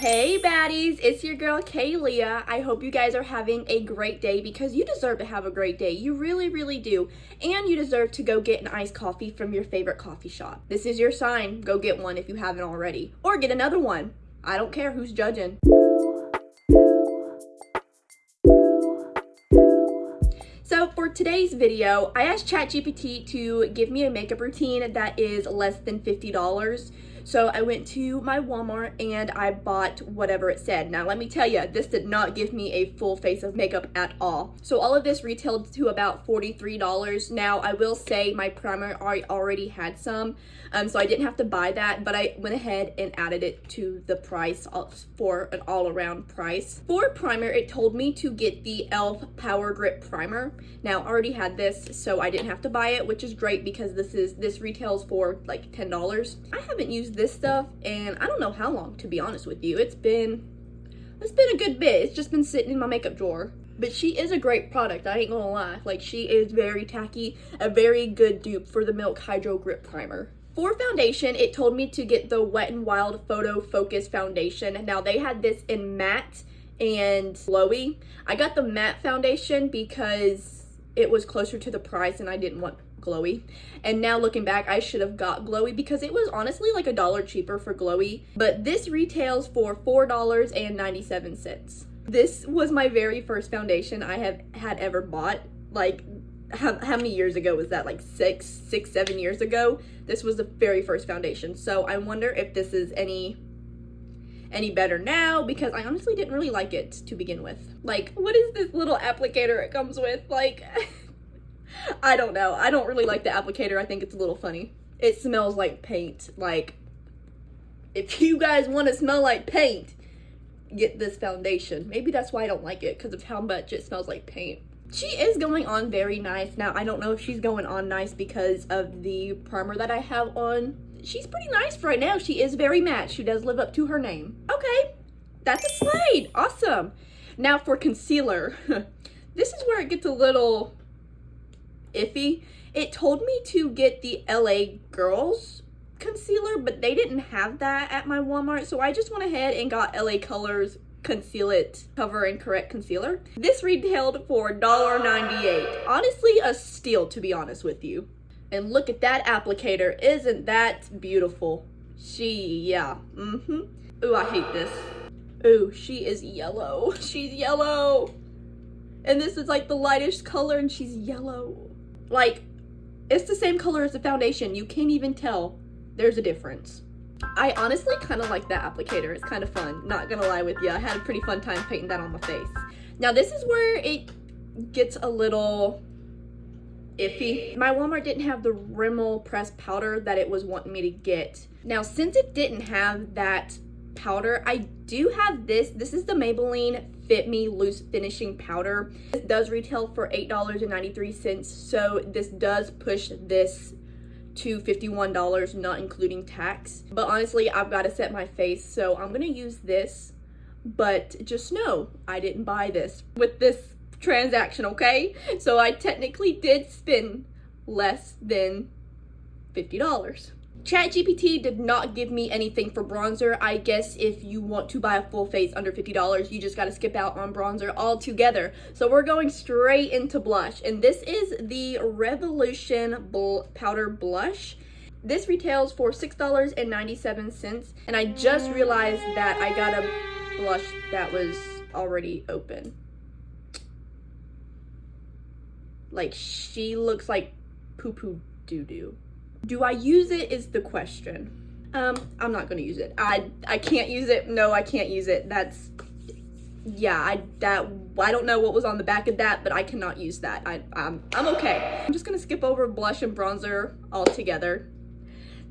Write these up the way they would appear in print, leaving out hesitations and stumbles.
Hey baddies, it's your girl Kaylia. I hope you guys are having a great day because you deserve to have a great day. You really do. And you deserve to go get an iced coffee from your favorite coffee shop. This is your sign. Go get one if you haven't already. Or get another one. I don't care who's judging. So for today's video, I asked ChatGPT to give me a makeup routine that is less than $50. So I went to my Walmart and I bought whatever it said. Now let me tell you, this did not give me a full face of makeup at all. So all of this retailed to about $43. Now I will say my primer I already had some, so I didn't have to buy that, but I went ahead and added it to the price for an all-around price. For primer, it told me to get the e.l.f. Power Grip Primer. Now I already had this, so I didn't have to buy it, which is great because this retails for like $10. I haven't used this stuff and I don't know how long, to be honest with you. It's been a good bit. It's just been sitting in my makeup drawer. But she is a great product, I ain't gonna lie. Like, she is very tacky, a very good dupe for the Milk Hydro Grip Primer. For foundation, it told me to get the Wet n Wild Photo Focus Foundation. Now they had this in matte and glowy. I got the matte foundation because it was closer to the price and I didn't want glowy. And now looking back, I should have got glowy because it was honestly like $1 cheaper for glowy. But this retails for $4.97. This was my very first foundation I had ever bought. Like, how many years ago was that? Like 7 years ago? This was the very first foundation. So I wonder if this is any better now, because I honestly didn't really like it to begin with. Like, what is this little applicator it comes with? Like, I don't know. I don't really like the applicator. I think it's a little funny. It smells like paint. Like, if you guys want to smell like paint, get this foundation. Maybe that's why I don't like it, because of how much it smells like paint. She is going on very nice. Now, I don't know if she's going on nice because of the primer that I have on. She's pretty nice for right now. She is very matte. She does live up to her name. Okay, that's a slide. Awesome. Now for concealer. This is where it gets a little iffy. It told me to get the LA Girls concealer, but they didn't have that at my Walmart, so I just went ahead and got LA Colors Conceal It Cover and Correct Concealer. This retailed for $1.98. Honestly, a steal, to be honest with you. And look at that applicator. Isn't that beautiful? Yeah. Ooh, I hate this. Ooh, she is yellow. She's yellow. And this is like the lightest color and she's yellow. Like, it's the same color as the foundation. You can't even tell there's a difference. I honestly kind of like that applicator. It's kind of fun. Not gonna lie with you. I had a pretty fun time painting that on my face. Now this is where it gets a little iffy. My Walmart didn't have the Rimmel pressed powder that it was wanting me to get. Now since it didn't have that powder, I do have this. This is the Maybelline Fit Me Loose Finishing Powder. This does retail for $8.93, so this does push this to $51, not including tax. But honestly, I've got to set my face, so I'm gonna use this. But just know, I didn't buy this with this transaction, okay? So I technically did spend less than $50. ChatGPT did not give me anything for bronzer. I guess if you want to buy a full face under $50, you just got to skip out on bronzer altogether. So we're going straight into blush. And this is the Revolution Powder Blush. This retails for $6.97. And I just realized that I got a blush that was already open. Like, she looks like poo-poo doo-doo. Do I use it is the question. I'm not gonna use it. I can't use it. No, I can't use it. I don't know what was on the back of that, but I cannot use that. I'm okay. I'm just gonna skip over blush and bronzer altogether.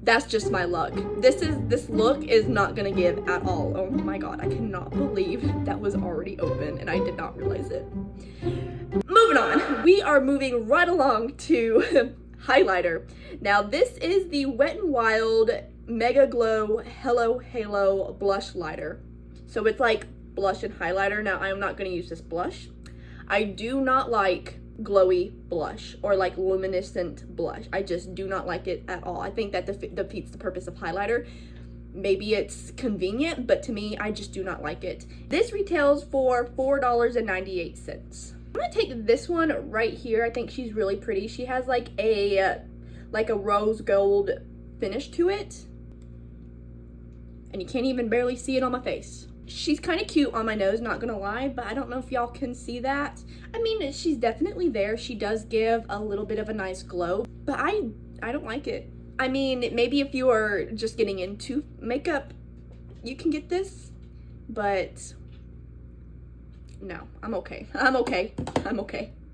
That's just my luck. This look is not gonna give at all. Oh my god, I cannot believe that was already open and I did not realize it. Moving on. We are moving right along to highlighter. Now this is the Wet n Wild Mega Glow Hello Halo Blush Lighter. So it's like blush and highlighter. Now I am not going to use this blush. I do not like glowy blush or like luminescent blush. I just do not like it at all. I think that defeats the purpose of highlighter. maybe it's convenient, but to me, I just do not like it. This retails for $4.98. I'm gonna take this one right here. I think she's really pretty. She has like a rose gold finish to it. And you can't even barely see it on my face. She's kind of cute on my nose, not gonna lie, but I don't know if y'all can see that. I mean, she's definitely there. She does give a little bit of a nice glow, but I don't like it. I mean, maybe if you are just getting into makeup, you can get this, but no, I'm okay. I'm okay.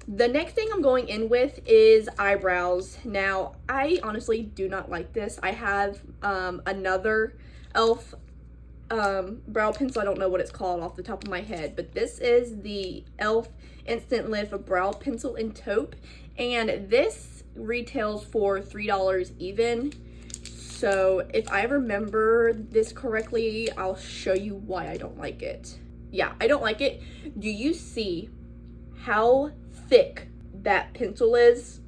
The next thing I'm going in with is eyebrows. Now, I honestly do not like this. I have another e.l.f. brow pencil. I don't know what it's called off the top of my head, but this is the e.l.f. Instant Lift Brow Pencil in Taupe, and this retails for $3 even. So if I remember this correctly, I'll show you why I don't like it. Yeah, I don't like it. Do you see how thick that pencil is?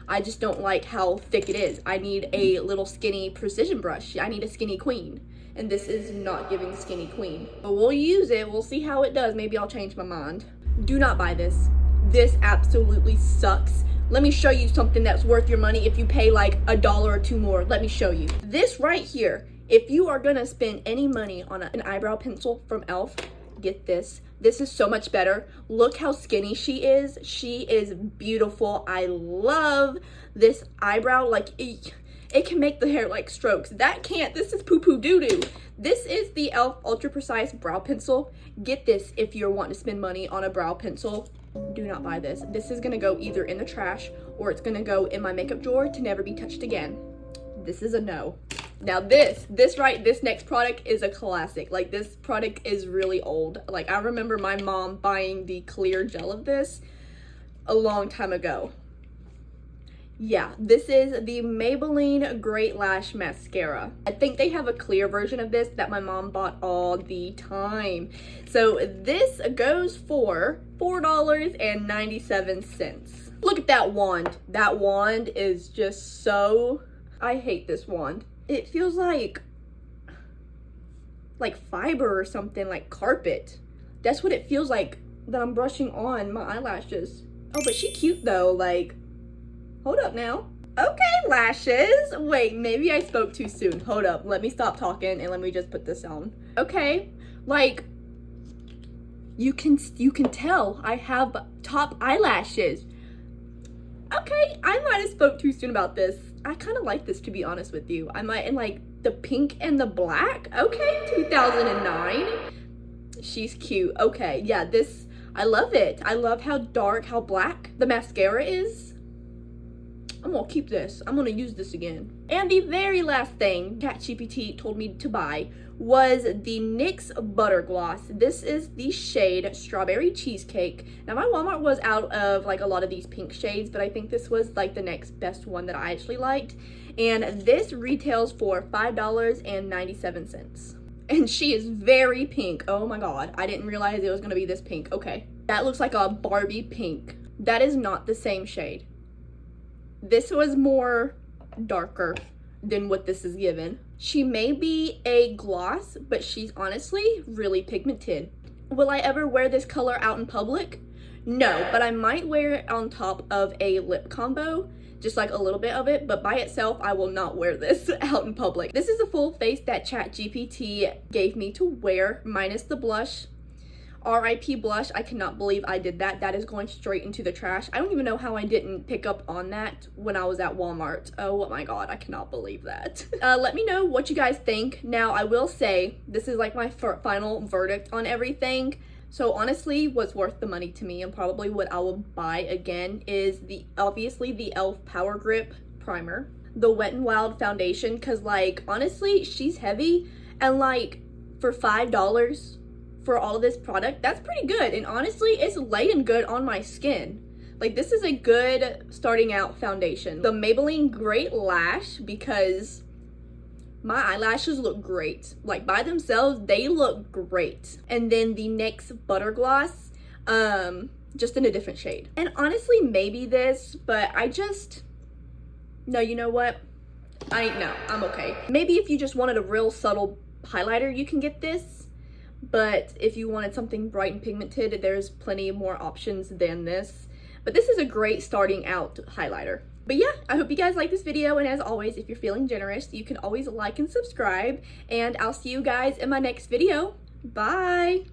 I just don't like how thick it is. I need a little skinny precision brush. I need a skinny queen. And this is not giving skinny queen. But we'll use it. We'll see how it does. Maybe I'll change my mind. Do not buy this. This absolutely sucks. Let me show you something that's worth your money if you pay like $1 or $2 more. Let me show you. This right here, if you are gonna spend any money on an eyebrow pencil from e.l.f., get this. This is so much better. Look how skinny she is. She is beautiful. I love this eyebrow. Like, it can make the hair like strokes. That can't. This is poo-poo doo-doo. This is the e.l.f. Ultra Precise Brow Pencil. Get this if you're wanting to spend money on a brow pencil. Do not buy this. This is gonna go either in the trash or it's gonna go in my makeup drawer to never be touched again. This is a no. Now this next product is a classic. Like, this product is really old. Like, I remember my mom buying the clear gel of this a long time ago. Yeah, this is the Maybelline Great Lash Mascara. I think they have a clear version of this that my mom bought all the time. So this goes for $4.97. Look at that wand. That wand is just so... I hate this wand. It feels like fiber or something, like carpet. That's what it feels like that I'm brushing on my eyelashes. Oh, but she cute though. Like, hold up now. Okay, lashes. Wait, maybe I spoke too soon. Hold up. Let me stop talking and let me just put this on. Okay, like, you can tell I have top eyelashes. Okay, I might have spoke too soon about this. I kind of like this, to be honest with you. I might in like the pink and the black. Okay, 2009. She's cute. Okay, yeah, this, I love it. I love how dark, how black the mascara is. I'm gonna keep this. I'm gonna use this again. And the very last thing ChatGPT told me to buy was the NYX Butter Gloss. This is the shade Strawberry Cheesecake. Now, my Walmart was out of like a lot of these pink shades, but I think this was like the next best one that I actually liked. And this retails for $5.97. And she is very pink. Oh my god, I didn't realize it was gonna be this pink. Okay, that looks like a Barbie pink. That is not the same shade. This was more darker than what this is given. She may be a gloss, but she's honestly really pigmented. Will I ever wear this color out in public? No, but I might wear it on top of a lip combo, just like a little bit of it, but by itself, I will not wear this out in public. This is a full face that ChatGPT gave me to wear, minus the blush. RIP blush, I cannot believe I did that. That is going straight into the trash. I don't even know how I didn't pick up on that when I was at Walmart. Oh my god, I cannot believe that. Let me know what you guys think. Now, I will say, this is like my final verdict on everything. So honestly, what's worth the money to me and probably what I will buy again is obviously the e.l.f. Power Grip Primer. The Wet n Wild Foundation, because like, honestly, she's heavy. And like, for $5, for all of this product, that's pretty good. And honestly, it's laying good on my skin. Like, this is a good starting out foundation. The Maybelline Great Lash, because my eyelashes look great. Like, by themselves, they look great. And then the NYX Butter Gloss, just in a different shade. And honestly, maybe this, but no, you know what? No, I'm okay. Maybe if you just wanted a real subtle highlighter, you can get this. But if you wanted something bright and pigmented, there's plenty more options than this. But this is a great starting out highlighter. But yeah, I hope you guys like this video, and as always, if you're feeling generous, you can always like and subscribe, and I'll see you guys in my next video. Bye!